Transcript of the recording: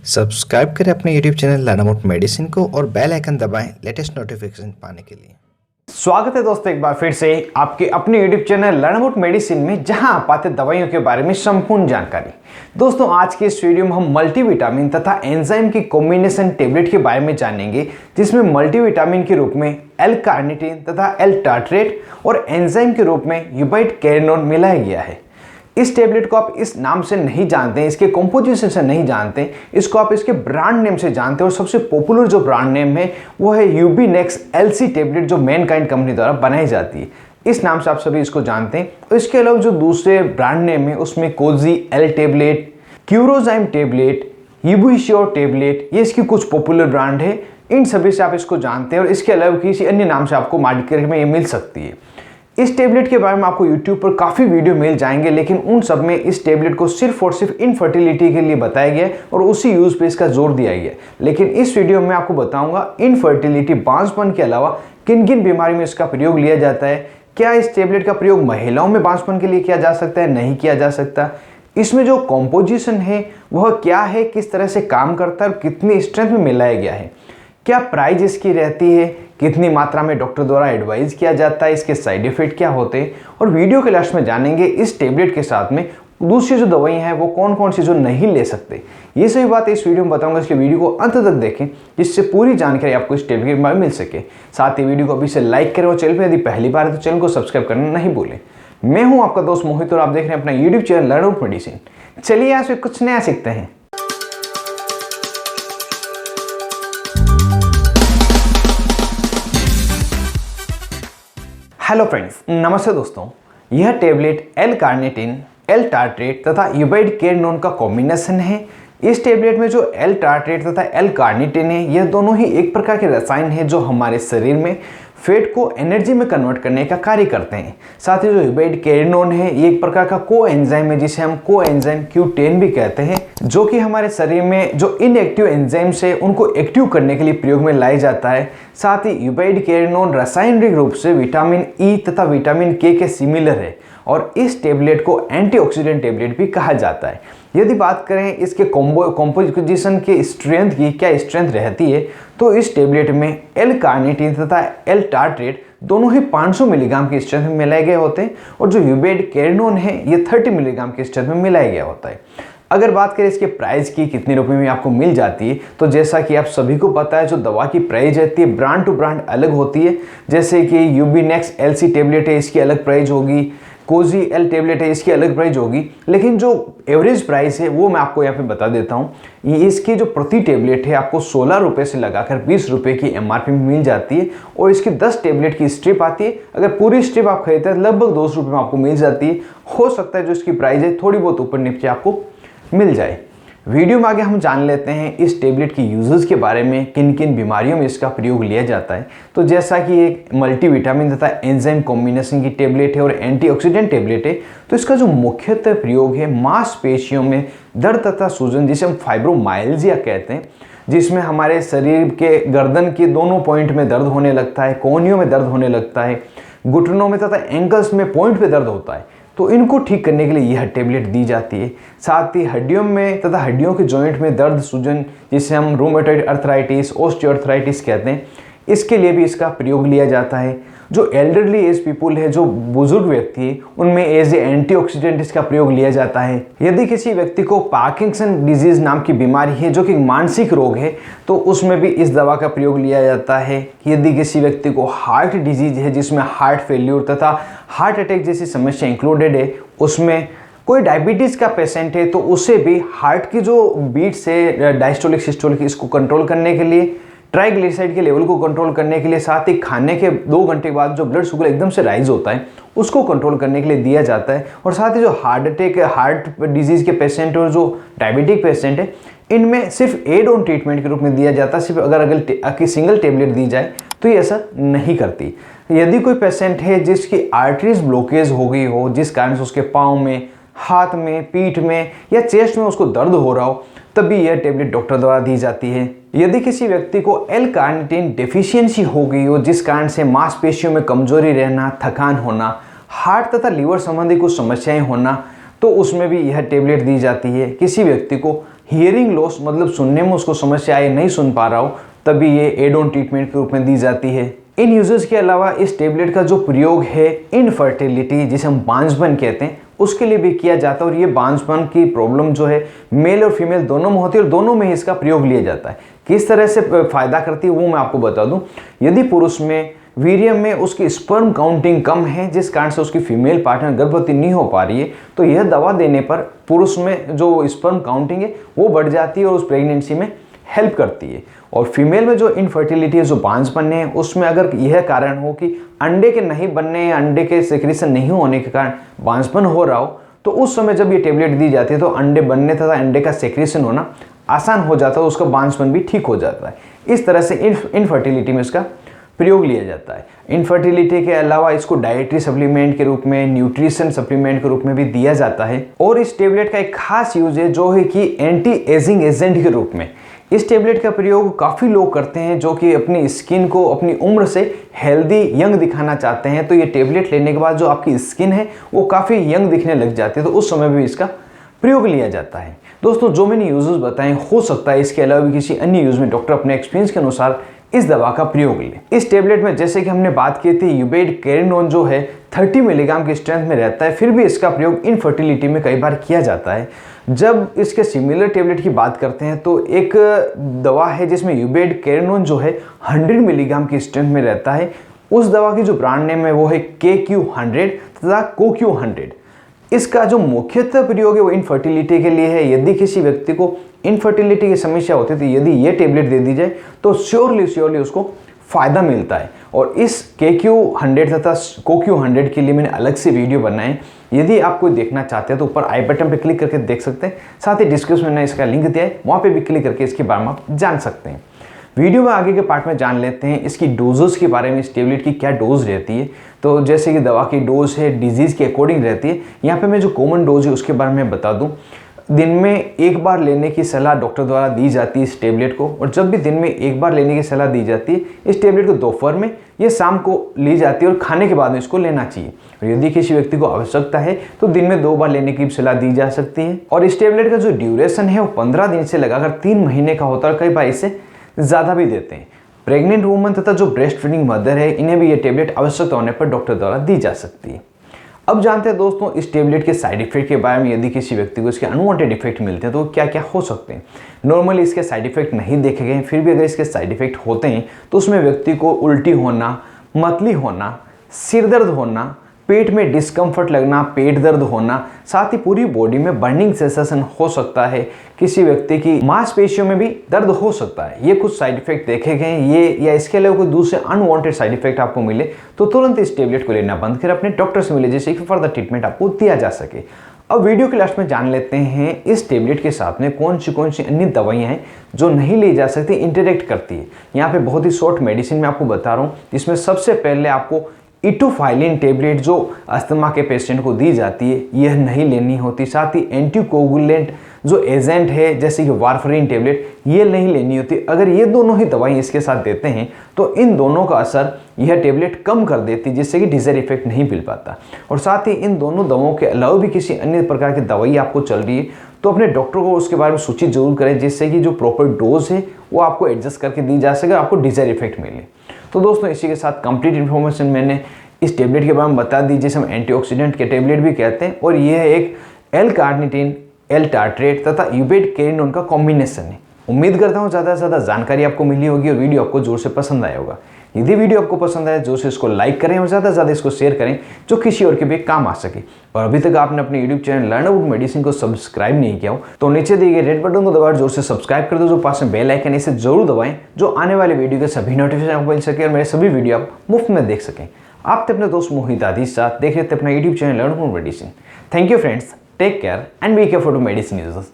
Subscribe करें अपने YouTube channel लर्नअबाउट medicine को और बेल आइकन दबाएं लेटेस्ट नोटिफिकेशन पाने के लिए। स्वागत है दोस्तों एक बार फिर से आपके अपने यूट्यूब चैनल लर्नअबाउट मेडिसिन में, जहां आप पाते दवाइयों के बारे में संपूर्ण जानकारी। दोस्तों आज के इस वीडियो में हम मल्टीविटामिन तथा एंजाइम की कॉम्बिनेशन टेबलेट के बारे में जानेंगे, जिसमें मल्टीविटामिन के रूप में L-कार्निटिन तथा L-टार्ट्रेट और एंजाइम के रूप में यूबाइट-कैरिनोन मिलाया गया है। इस टेबलेट को आप इस नाम से नहीं जानते हैं, इसके कंपोजिशन से नहीं जानते, इसको आप इसके ब्रांड नेम से जानते हैं। और सबसे पॉपुलर जो ब्रांड नेम है वो है यूबीनेक्स एलसी टेबलेट, जो मैनकाइंड कंपनी द्वारा बनाई जाती है। इस नाम से आप सभी इसको जानते हैं। और इसके अलावा जो दूसरे ब्रांड नेम है उसमें Cozy L tablet, Curozyme tablet, Ubisure tablet, ये इसकी कुछ पॉपुलर ब्रांड है। इन सभी से आप इसको जानते हैं और इसके अलावा किसी अन्य नाम से आपको मार्केट में ये मिल सकती है। इस टेबलेट के बारे में आपको YouTube पर काफ़ी वीडियो मिल जाएंगे, लेकिन उन सब में इस टेबलेट को सिर्फ और सिर्फ इनफर्टिलिटी के लिए बताया गया है और उसी यूज़ पे इसका जोर दिया गया है। लेकिन इस वीडियो में आपको बताऊंगा इनफर्टिलिटी, बांझपन के अलावा किन किन बीमारी में इसका प्रयोग लिया जाता है, क्या इस टेबलेट का प्रयोग महिलाओं में बांझपन के लिए किया जा सकता है, नहीं किया जा सकता, इसमें जो कॉम्पोजिशन है वह क्या है, किस तरह से काम करता है और कितनी स्ट्रेंथ में मिलाया गया है, क्या प्राइस इसकी रहती है, कितनी मात्रा में डॉक्टर द्वारा एडवाइस किया जाता है, इसके साइड इफेक्ट क्या होते हैं। और वीडियो के लास्ट में जानेंगे इस टेबलेट के साथ में दूसरी जो दवाइयाँ हैं वो कौन कौन सी जो नहीं ले सकते। ये सभी बात इस वीडियो में बताऊंगा, इसलिए वीडियो को अंत तक देखें जिससे पूरी जानकारी आपको इस टेबलेट के बारे में मिल सके। साथ ही वीडियो को अभी से लाइक करें और चैनल पर यदि पहली बार है तो चैनल को सब्सक्राइब करना नहीं भूलें। मैं हूँ आपका दोस्त मोहित और आप देख रहे हैं अपना यूट्यूब चैनल लर्नअबाउट मेडिसिन। चलिए यहाँ से कुछ नया सीखते हैं। हेलो फ्रेंड्स, नमस्ते दोस्तों। यह टेबलेट L-कार्निटिन, L-टार्ट्रेट तथा यूबाइट-कैरिनोन का कॉम्बिनेशन है। इस टेबलेट में जो L-टार्ट्रेट तथा L-कार्निटिन है, यह दोनों ही एक प्रकार के रसायन हैं जो हमारे शरीर में फैट को एनर्जी में कन्वर्ट करने का कार्य करते हैं। साथ ही जो यूबाइट-कैरिनोन है ये एक प्रकार का को एंजाइम है, जिसे हम को एंजाइम Q10 भी कहते हैं, जो कि हमारे शरीर में जो इनएक्टिव एंजाइम्स है उनको एक्टिव करने के लिए प्रयोग में लाया जाता है। साथ ही यूबाइट-कैरिनोन रासायनिक रूप से विटामिन ई तथा विटामिन के सिमिलर है और इस टेबलेट को एंटीऑक्सीडेंट टेबलेट भी कहा जाता है। यदि बात करें इसके कॉम्पोजिशन के स्ट्रेंथ की, क्या स्ट्रेंथ रहती है, तो इस टेबलेट में L-कार्निटिन तथा L-टार्ट्रेट दोनों ही 500 मिलीग्राम की स्ट्रेंथ में मिलाए गए होते हैं और जो यूबाइट-कैरिनोन है ये 30 मिलीग्राम की स्ट्रेंथ में मिलाया गया होता है। अगर बात करें इसके प्राइस की, कितने रुपए में आपको मिल जाती है, तो जैसा कि आप सभी को पता है जो दवा की प्राइस रहती है ब्रांड टू ब्रांड अलग होती है। जैसे कि यूबीनेक्स एलसी टेबलेट है, इसकी अलग प्राइस होगी, कोजी एल टेबलेट है, इसकी अलग प्राइस होगी, लेकिन जो एवरेज प्राइस है वो मैं आपको यहाँ पे बता देता हूँ। इसकी जो प्रति टेबलेट है आपको 16 रुपये से लगाकर 20 रुपये की MRP में मिल जाती है और इसकी 10 टेबलेट की स्ट्रिप आती है। अगर पूरी स्ट्रिप आप खरीदते हैं लगभग 200 रुपये में आपको मिल जाती है। हो सकता है जो इसकी प्राइस है थोड़ी बहुत ऊपर नीचे आपको मिल जाए। वीडियो में आगे हम जान लेते हैं इस टेबलेट की यूजेस के बारे में, किन किन बीमारियों में इसका प्रयोग लिया जाता है। तो जैसा कि एक मल्टीविटामिन तथा एंजाइम कॉम्बिनेशन की टेबलेट है और एंटीऑक्सीडेंट टेबलेट है, तो इसका जो मुख्यतः प्रयोग है मांसपेशियों में दर्द तथा सूजन, जिसे हम फाइब्रोमाइल्जिया कहते हैं, जिसमें हमारे शरीर के गर्दन के दोनों पॉइंट में दर्द होने लगता है, कोहनियों में दर्द होने लगता है, घुटनों में तथा एंकल्स में पॉइंट पे दर्द होता है, तो इनको ठीक करने के लिए यह टेबलेट दी जाती है। साथ ही हड्डियों में तथा हड्डियों के जॉइंट में दर्द सूजन, जिसे हम रूमेटॉइड अर्थराइटिस, ऑस्टियोआर्थराइटिस कहते हैं, इसके लिए भी इसका प्रयोग लिया जाता है। जो एल्डरली एज पीपुल है, जो बुजुर्ग व्यक्ति है, उनमें एज ए एंटीऑक्सीडेंट इसका प्रयोग लिया जाता है। यदि किसी व्यक्ति को पार्किंसन डिजीज नाम की बीमारी है जो कि मानसिक रोग है, तो उसमें भी इस दवा का प्रयोग लिया जाता है। यदि किसी व्यक्ति को हार्ट डिजीज है जिसमें हार्ट फेल्यूर तथा हार्ट अटैक जैसी समस्या इंक्लूडेड है, उसमें कोई डायबिटीज़ का पेशेंट है तो उसे भी हार्ट की जो बीट्स है, डायस्टोलिक सिस्टोलिक, इसको कंट्रोल करने के लिए, ट्राइग्लिसराइड के लेवल को कंट्रोल करने के लिए, साथ ही खाने के 2 घंटे के बाद जो ब्लड शुगर एकदम से राइज होता है उसको कंट्रोल करने के लिए दिया जाता है। और साथ ही जो हार्ट अटैक, हार्ट डिजीज़ के पेशेंट और जो डायबिटिक पेशेंट है, इनमें सिर्फ एड ऑन ट्रीटमेंट के रूप में दिया जाता है। सिर्फ अगर सिंगल टेबलेट दी जाए तो ये ऐसा नहीं करती। यदि कोई पेशेंट है जिसकी आर्टरीज ब्लॉकेज हो गई हो, जिस कारण से उसके पाँव में, हाथ में, पीठ में या चेस्ट में उसको दर्द हो रहा हो, तभी यह टेबलेट डॉक्टर द्वारा दी जाती है। यदि किसी व्यक्ति को L-कार्निटिन डेफिशिएंसी हो गई हो, जिस कारण से मांसपेशियों में कमजोरी रहना, थकान होना, हार्ट तथा लीवर संबंधी कुछ समस्याएं होना, तो उसमें भी यह टेबलेट दी जाती है। किसी व्यक्ति को हियरिंग लॉस मतलब सुनने में उसको समस्या आए, नहीं सुन पा रहा हो, तभी ये एड ऑन ट्रीटमेंट के रूप में दी जाती है। इन यूजर्स के अलावा इस टेबलेट का जो प्रयोग है इनफर्टिलिटी जिसे हम बांझपन कहते हैं उसके लिए भी किया जाता है। और ये बांझपन की प्रॉब्लम जो है मेल और फीमेल दोनों में होती है और दोनों में ही इसका प्रयोग लिया जाता है। किस तरह से फायदा करती है वो मैं आपको बता दूं। यदि पुरुष में वीर्य में उसकी स्पर्म काउंटिंग कम है जिस कारण से उसकी फीमेल पार्टनर गर्भवती नहीं हो पा रही है, तो यह दवा देने पर पुरुष में जो स्पर्म काउंटिंग है वो बढ़ जाती है और उस प्रेगनेंसी में हेल्प करती है। और फीमेल में जो इनफर्टिलिटी है, जो बांझपन है, उसमें अगर यह कारण हो कि अंडे के नहीं बनने या अंडे के सेक्रेशन नहीं होने के कारण बांझपन हो रहा हो, तो उस समय जब ये टेबलेट दी जाती है तो अंडे बनने तथा अंडे का सेक्रेशन होना आसान हो जाता है, उसका बांझपन भी ठीक हो जाता है। इस तरह से इनफर्टिलिटी में इसका प्रयोग लिया जाता है। इनफर्टिलिटी के अलावा इसको डाइटरी सप्लीमेंट के रूप में, न्यूट्रिशन सप्लीमेंट के रूप में भी दिया जाता है। और इस टेबलेट का एक खास यूज है जो है कि एंटी एजिंग एजेंट के रूप में। इस टेबलेट का प्रयोग काफ़ी लोग करते हैं जो कि अपनी स्किन को अपनी उम्र से हेल्दी यंग दिखाना चाहते हैं। तो ये टेबलेट लेने के बाद जो आपकी स्किन है वो काफ़ी यंग दिखने लग जाती है, तो उस समय भी इसका प्रयोग लिया जाता है। दोस्तों, जो मैंने यूजेस बताए, हो सकता है इसके अलावा भी किसी अन्य यूज में डॉक्टर अपने एक्सपीरियंस के अनुसार इस दवा का प्रयोग ले। इस टेबलेट में जैसे कि हमने बात की थी, यूबेडकेरिनोन जो है 30 मिलीग्राम की स्ट्रेंथ में रहता है, फिर भी इसका प्रयोग इनफर्टिलिटी में कई बार किया जाता है। जब इसके सिमिलर टेबलेट की बात करते हैं तो एक दवा है जिसमें यूबेडकेरिनोन जो है 100 मिलीग्राम की स्ट्रेंथ में रहता है। उस दवा की जो ब्रांड नेम है वो है KQ100 तथा CoQ100। इसका जो मुख्यतः प्रयोग है वो इनफर्टिलिटी के लिए है। यदि किसी व्यक्ति को इनफर्टिलिटी की समस्या होती है तो यदि ये टेबलेट दे दी जाए तो श्योरली उसको फायदा मिलता है। और इस KQ100 तथा CoQ100 के लिए मैंने अलग से वीडियो बनाए, यदि आप कोई देखना चाहते हैं तो ऊपर आई बटन पर क्लिक करके देख सकते हैं। साथ ही डिस्क्रिप्शन में इसका लिंक दिया है, वहाँ पे भी क्लिक करके इसके बारे में आप जान सकते हैं। वीडियो में आगे के पार्ट में जान लेते हैं इसकी डोजेस के बारे में, इस टेबलेट की क्या डोज रहती है। तो जैसे कि दवा की डोज है डिजीज़ के अकॉर्डिंग रहती है। यहाँ पे मैं जो कॉमन डोज है उसके बारे में बता दूँ। दिन में एक बार लेने की सलाह डॉक्टर द्वारा दी जाती है इस टेबलेट को। और जब भी दिन में एक बार लेने की सलाह दी जाती है, इस टेबलेट को दोपहर में या शाम को ली जाती है और खाने के बाद में इसको लेना चाहिए। और यदि किसी व्यक्ति को आवश्यकता है तो दिन में 2 बार लेने की सलाह दी जा सकती है। और इस टेबलेट का जो ड्यूरेशन है वो 15 दिन से लगाकर 3 महीने का होता है, कई बार इससे ज़्यादा भी देते हैं। प्रेग्नेंट वुमन तथा जो ब्रेस्ट फीडिंग मदर है, इन्हें भी ये टेबलेट आवश्यकता होने पर डॉक्टर द्वारा दी जा सकती है। अब जानते हैं दोस्तों इस टेबलेट के साइड इफेक्ट के बारे में। यदि किसी व्यक्ति को इसके अनवांटेड इफेक्ट मिलते हैं तो क्या क्या हो सकते हैं। नॉर्मली इसके साइड इफेक्ट नहीं देखे गए, फिर भी अगर इसके साइड इफेक्ट होते हैं तो उसमें व्यक्ति को उल्टी होना, मतली होना, सिर दर्द होना, पेट में डिस्कम्फर्ट लगना, पेट दर्द होना, साथ ही पूरी बॉडी में बर्निंग सेंसेशन हो सकता है। किसी व्यक्ति की मांसपेशियों में भी दर्द हो सकता है। ये कुछ साइड इफेक्ट देखे गए। ये या इसके अलावा कोई दूसरे अनवांटेड साइड इफेक्ट आपको मिले तो तुरंत इस टेबलेट को लेना बंद कर अपने डॉक्टर से मिले, जिससे कि फर्दर ट्रीटमेंट आपको दिया जा सके। अब वीडियो के लास्ट में जान लेते हैं इस टेबलेट के साथ में कौन सी अन्य दवाइयाँ हैं जो नहीं ली जा सकती, इंटरेक्ट करती है। यहाँ पे बहुत ही शॉर्ट मेडिसिन में आपको बता रहा हूँ, जिसमें सबसे पहले आपको इटोफाइलिन टेबलेट जो अस्थमा के पेशेंट को दी जाती है, यह नहीं लेनी होती। साथ ही एंटीकोगुलेंट जो एजेंट है जैसे कि वारफरीन टेबलेट, ये नहीं लेनी होती। अगर ये दोनों ही दवाई इसके साथ देते हैं तो इन दोनों का असर यह टेबलेट कम कर देती है, जिससे कि डिजायर्ड इफेक्ट नहीं मिल पाता। और साथ ही इन दोनों दवाओं के अलावा भी किसी अन्य प्रकार की दवाई आपको चल रही है तो अपने डॉक्टर को उसके बारे में सूचित जरूर करें, जिससे कि जो प्रॉपर डोज है वो आपको एडजस्ट करके दी जा सके, आपको डिजायर्ड इफेक्ट मिले। तो दोस्तों, इसी के साथ कंप्लीट इन्फॉर्मेशन मैंने इस टेबलेट के बारे में बता दी, जिसे हम एंटीऑक्सीडेंट के टेबलेट भी कहते हैं। और यह एक एल कार्निटिन, एल टार्ट्रेट तथा यूबेडकेरिनोन का कॉम्बिनेशन है। उम्मीद करता हूँ ज़्यादा से ज़्यादा जानकारी आपको मिली होगी और वीडियो आपको जोर से पसंद आया होगा। यदि वीडियो आपको पसंद आए जोर से इसको लाइक करें और ज़्यादा से ज़्यादा इसको शेयर करें, जो किसी और के भी काम आ सके। और अभी तक आपने अपने YouTube channel learn about medicine को सब्सक्राइब नहीं किया हो तो नीचे दिए गए रेड बटन को दबाकर जोर से सब्सक्राइब कर दो, जो पास में बेल आइकन है इसे जरूर दबाएं, जो आने वाले वीडियो के सभी नोटिफिकेशन आपको मिल सके और मेरे सभी वीडियो आप मुफ्त में देख सकें। आप अपने दोस्त मोहित आदि साथ देख रहे थे अपना YouTube channel learn about medicine. Thank you friends, take care and be careful to medicine users.